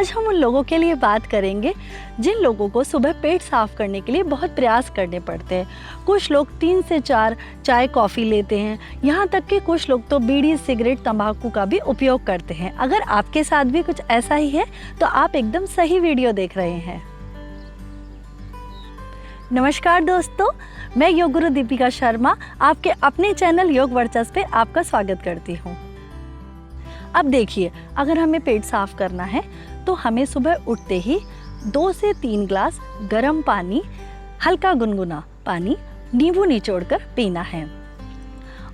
आज हम उन लोगों के लिए बात करेंगे जिन लोगों को सुबह पेट साफ करने के लिए बहुत प्रयास करने पड़ते हैं। कुछ लोग 3 से 4 चाय कॉफ़ी लेते हैं, यहाँ तक कि कुछ लोग तो बीड़ी सिगरेट तंबाकू का भी उपयोग करते हैं। अगर आपके साथ भी कुछ ऐसा ही है तो आप एकदम सही वीडियो देख रहे हैं। नमस्कार दोस्तों, मैं योग गुरु दीपिका शर्मा आपके अपने चैनल योग वर्चस्व पे आपका स्वागत करती हूँ। अब देखिए, अगर हमें पेट साफ करना है तो हमें सुबह उठते ही 2 से 3 ग्लास गर्म पानी, हल्का गुनगुना पानी नींबू निचोड़कर पीना है।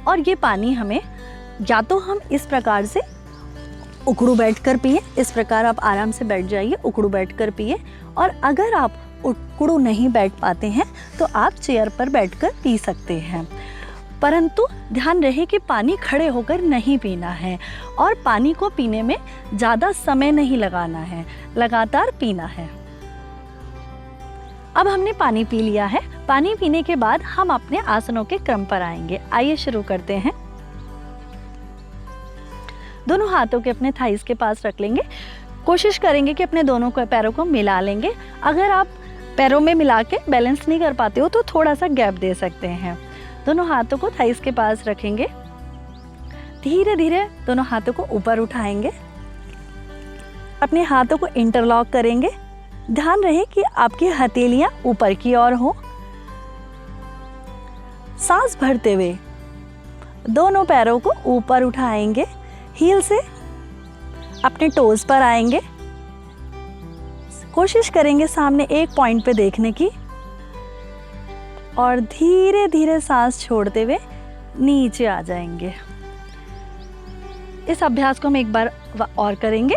और ये पानी हमें या तो हम इस प्रकार से उकड़ू बैठकर पिए, इस प्रकार आप आराम से बैठ जाइए, उकड़ू बैठकर पिए। और अगर आप उकड़ू नहीं बैठ पाते हैं तो आप चेयर पर बैठकर पी सकते हैं, परंतु ध्यान रहे कि पानी खड़े होकर नहीं पीना है और पानी को पीने में ज़्यादा समय नहीं लगाना है, लगातार पीना है। अब हमने पानी पी लिया है। पानी पीने के बाद हम अपने आसनों के क्रम पर आएंगे। आइए शुरू करते हैं। दोनों हाथों के अपने थाइस के पास रख लेंगे। कोशिश करेंगे कि अपने दोनों पैरों को मिला लेंगे। अगर आप पैरों में मिला के बैलेंस नहीं कर पाते हो तो थोड़ा सा गैप दे सकते हैं। दोनों हाथों को थाइस के पास रखेंगे। धीरे धीरे दोनों हाथों को ऊपर उठाएंगे। अपने हाथों को इंटरलॉक करेंगे। ध्यान रहे कि आपकी हथेलियां ऊपर की ओर हो। सांस भरते हुए दोनों पैरों को ऊपर उठाएंगे। हील से अपने टोज पर आएंगे। कोशिश करेंगे सामने एक पॉइंट पे देखने की और धीरे धीरे सांस छोड़ते हुए नीचे आ जाएंगे। इस अभ्यास को हम एक बार और करेंगे।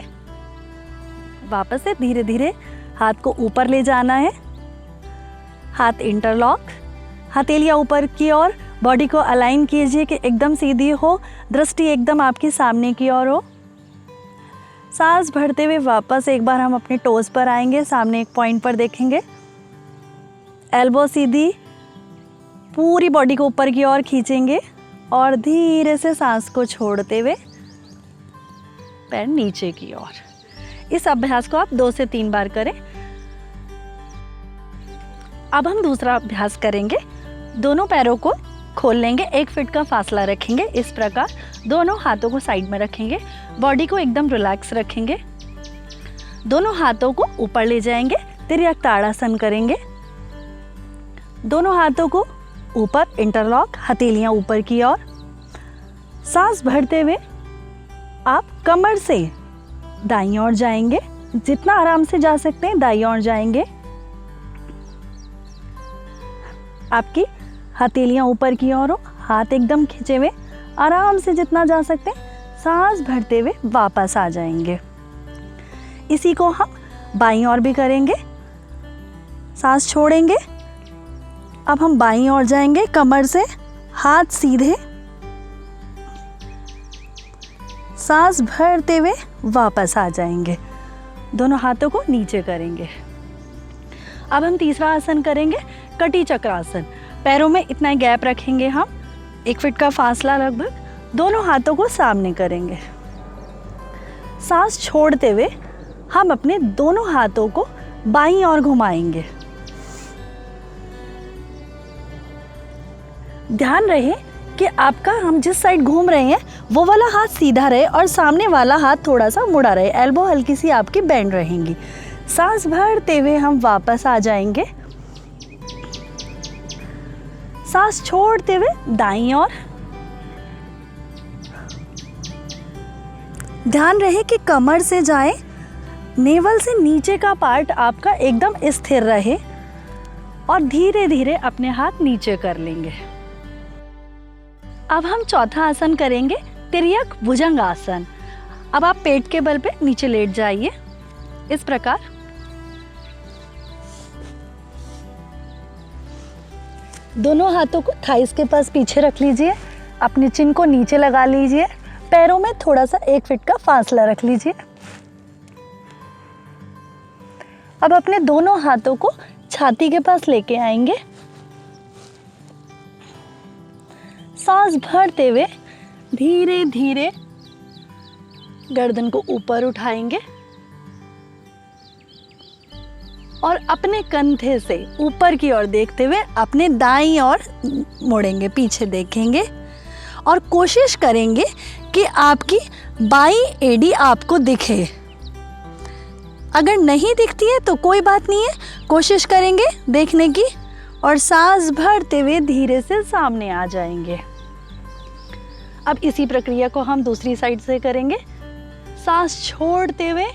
वापस से धीरे धीरे हाथ को ऊपर ले जाना है। हाथ इंटरलॉक, हथेलियां ऊपर की ओर। बॉडी को अलाइन कीजिए कि एकदम सीधी हो, दृष्टि एकदम आपकी सामने की ओर हो। सांस भरते हुए वापस एक बार हम अपने टोज पर आएंगे। सामने एक पॉइंट पर देखेंगे। एल्बो सीधी, पूरी बॉडी को ऊपर की ओर खींचेंगे और धीरे से सांस को छोड़ते हुए पैर नीचे की ओर। इस अभ्यास को आप 2 से 3 बार करें। अब हम दूसरा अभ्यास करेंगे। दोनों पैरों को खोल लेंगे, 1 फीट का फासला रखेंगे। इस प्रकार दोनों हाथों को साइड में रखेंगे, बॉडी को एकदम रिलैक्स रखेंगे। दोनों हाथों को ऊपर ले जाएंगे, तिर्यक ताड़ासन करेंगे। दोनों हाथों को ऊपर इंटरलॉक, हथेलियां ऊपर की ओर। सांस भरते हुए आप कमर से दाईं ओर जाएंगे, जितना आराम से जा सकते हैं दाईं ओर जाएंगे। आपकी हथेलियां ऊपर की ओर हो, हाथ एकदम खींचे हुए, आराम से जितना जा सकते हैं सांस भरते हुए वापस आ जाएंगे। इसी को हम बाईं ओर भी करेंगे। सांस छोड़ेंगे। अब हम बाईं ओर जाएंगे, कमर से हाथ सीधे, सांस भरते हुए वापस आ जाएंगे। दोनों हाथों को नीचे करेंगे। अब हम तीसरा आसन करेंगे, कटी चक्रासन। पैरों में इतना गैप रखेंगे हम, 1 फीट का फासला लगभग। दोनों हाथों को सामने करेंगे। सांस छोड़ते हुए हम अपने दोनों हाथों को बाईं ओर घुमाएंगे। ध्यान रहे कि आपका हम जिस साइड घूम रहे हैं वो वाला हाथ सीधा रहे और सामने वाला हाथ थोड़ा सा मुड़ा रहे। एल्बो हल्की सी आपकी बेंड रहेंगी। सांस भरते हुए हम वापस आ जाएंगे। सांस छोड़ते हुए दाईं ओर। ध्यान रहे कि कमर से जाए, नेवल से नीचे का पार्ट आपका एकदम स्थिर रहे और धीरे धीरे अपने हाथ नीचे कर लेंगे। अब हम चौथा आसन करेंगे, तिर्यक भुजंग आसन। अब आप पेट के बल पे नीचे लेट जाइए इस प्रकार। दोनों हाथों को थाइस के पास पीछे रख लीजिए। अपने चिन को नीचे लगा लीजिए। पैरों में थोड़ा सा 1 फीट का फासला रख लीजिए। अब अपने दोनों हाथों को छाती के पास लेके आएंगे। सांस भरते हुए धीरे धीरे गर्दन को ऊपर उठाएंगे। और अपने कंधे से ऊपर की ओर देखते हुए अपने दाईं ओर मुड़ेंगे, पीछे देखेंगे और कोशिश करेंगे कि आपकी बाईं एड़ी आपको दिखे। अगर नहीं दिखती है तो कोई बात नहीं है, कोशिश करेंगे देखने की और सांस भरते हुए धीरे से सामने आ जाएंगे। अब इसी प्रक्रिया को हम दूसरी साइड से करेंगे। सांस छोड़ते हुए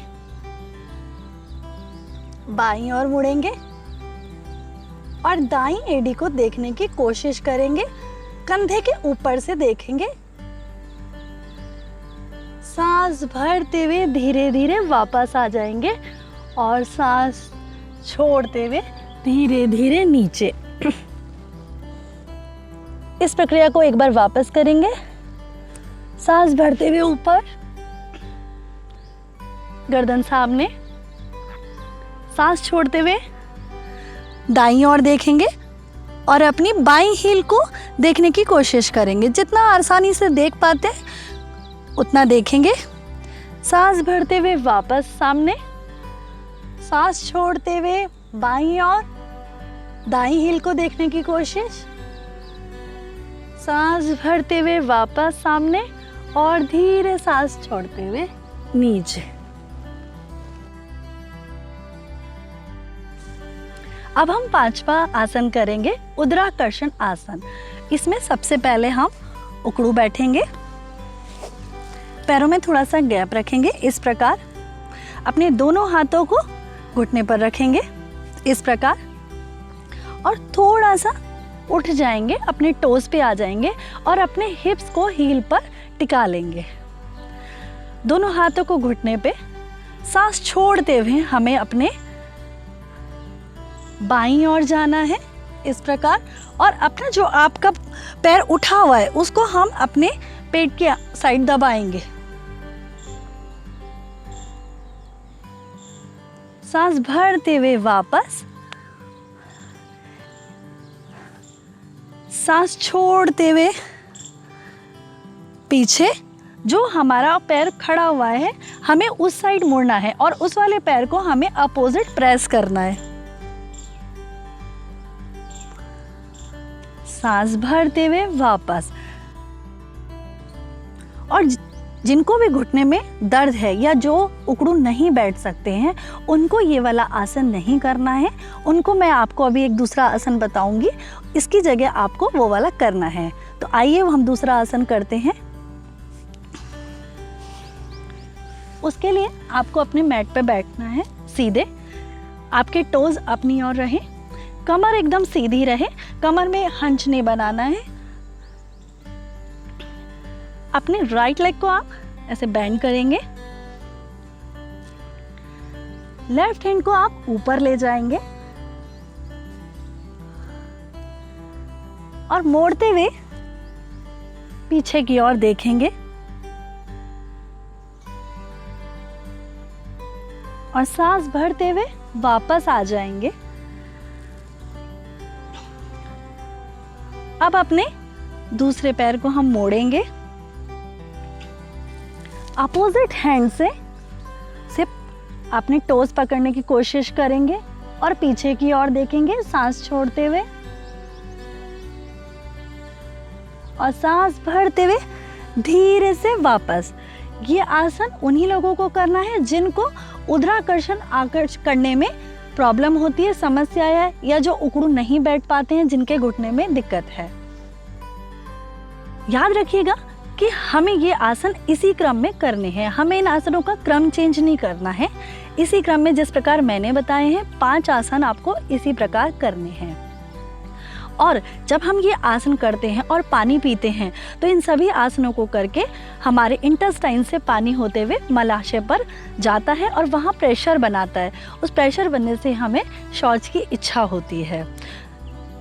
बाईं ओर मुड़ेंगे और दाईं एड़ी को देखने की कोशिश करेंगे, कंधे के ऊपर से देखेंगे। सांस भरते हुए धीरे धीरे वापस आ जाएंगे और सांस छोड़ते हुए धीरे धीरे नीचे। इस प्रक्रिया को एक बार वापस करेंगे। सांस भरते हुए ऊपर, गर्दन सामने, सांस छोड़ते हुए दाईं ओर देखेंगे और अपनी बाईं हील को देखने की कोशिश करेंगे। जितना आसानी से देख पाते उतना देखेंगे। सांस भरते हुए वापस सामने, सांस छोड़ते हुए बाईं ओर दाईं हील को देखने की कोशिश। सांस भरते हुए वापस सामने और धीरे सांस छोड़ते हुए नीचे। अब हम पांचवा आसन करेंगे, उद्राकर्षण आसन। इसमें सबसे पहले हम उकड़ू बैठेंगे, पैरों में थोड़ा सा गैप रखेंगे इस प्रकार। अपने दोनों हाथों को घुटने पर रखेंगे इस प्रकार और थोड़ा सा उठ जाएंगे, अपने टोस पे आ जाएंगे और अपने हिप्स को हील पर टिका लेंगे। दोनों हाथों को घुटने पे, सांस छोड़ते हुए हमें अपने बाईं ओर जाना है इस प्रकार और अपना जो आपका पैर उठा हुआ है उसको हम अपने पेट के साइड दबाएंगे। सांस भरते हुए वापस, सांस छोड़ते हुए पीछे। जो हमारा पैर खड़ा हुआ है हमें उस साइड मुड़ना है और उस वाले पैर को हमें अपोजिट प्रेस करना है। सांस भरते हुए वापस। और जिनको भी घुटने में दर्द है या जो उकड़ू नहीं बैठ सकते हैं उनको ये वाला आसन नहीं करना है। उनको मैं आपको अभी एक दूसरा आसन बताऊंगी, इसकी जगह आपको वो वाला करना है। तो आइए हम दूसरा आसन करते हैं। उसके लिए आपको अपने मैट पे बैठना है सीधे, आपके टोज अपनी ओर रहे, कमर एकदम सीधी रहे, कमर में हंच नहीं बनाना है। अपने राइट लेग को आप ऐसे बेंड करेंगे, लेफ्ट हैंड को आप ऊपर ले जाएंगे और मोड़ते हुए पीछे की ओर देखेंगे और सांस भरते हुए वापस आ जाएंगे। अब अपने दूसरे पैर को हम मोड़ेंगे, अपोजिट हैंड से सिर्फ अपने टोस पकड़ने की कोशिश करेंगे और पीछे की ओर देखेंगे सांस छोड़ते हुए और सांस भरते हुए धीरे से वापस। ये आसन उन्हीं लोगों को करना है जिनको उद्राकर्षण आकर्षण करने में प्रॉब्लम होती है, समस्या है, या जो उकड़ू नहीं बैठ पाते हैं, जिनके घुटने में दिक्कत है। याद रखिएगा कि हमें ये आसन इसी क्रम में करने हैं, हमें इन आसनों का क्रम चेंज नहीं करना है। इसी क्रम में जिस प्रकार मैंने बताए हैं 5 आसन आपको इसी प्रकार करने हैं। और जब हम ये आसन करते हैं और पानी पीते हैं तो इन सभी आसनों को करके हमारे इंटेस्टाइन से पानी होते हुए मलाशय पर जाता है और वहाँ प्रेशर बनाता है। उस प्रेशर बनने से हमें शौच की इच्छा होती है।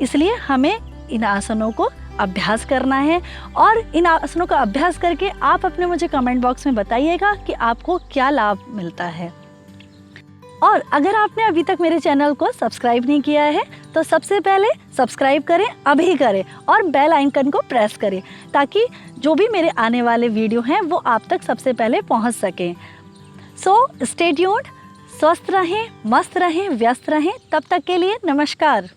इसलिए हमें इन आसनों को अभ्यास करना है और इन आसनों का अभ्यास करके आप अपने मुझे कमेंट बॉक्स में बताइएगा कि आपको क्या लाभ मिलता है। और अगर आपने अभी तक मेरे चैनल को सब्सक्राइब नहीं किया है तो सबसे पहले सब्सक्राइब करें, अभी करें और बेल आइकन को प्रेस करें ताकि जो भी मेरे आने वाले वीडियो हैं वो आप तक सबसे पहले पहुंच सकें। सो स्टे ट्यून्ड, स्वस्थ रहें, मस्त रहें, व्यस्त रहें। तब तक के लिए नमस्कार।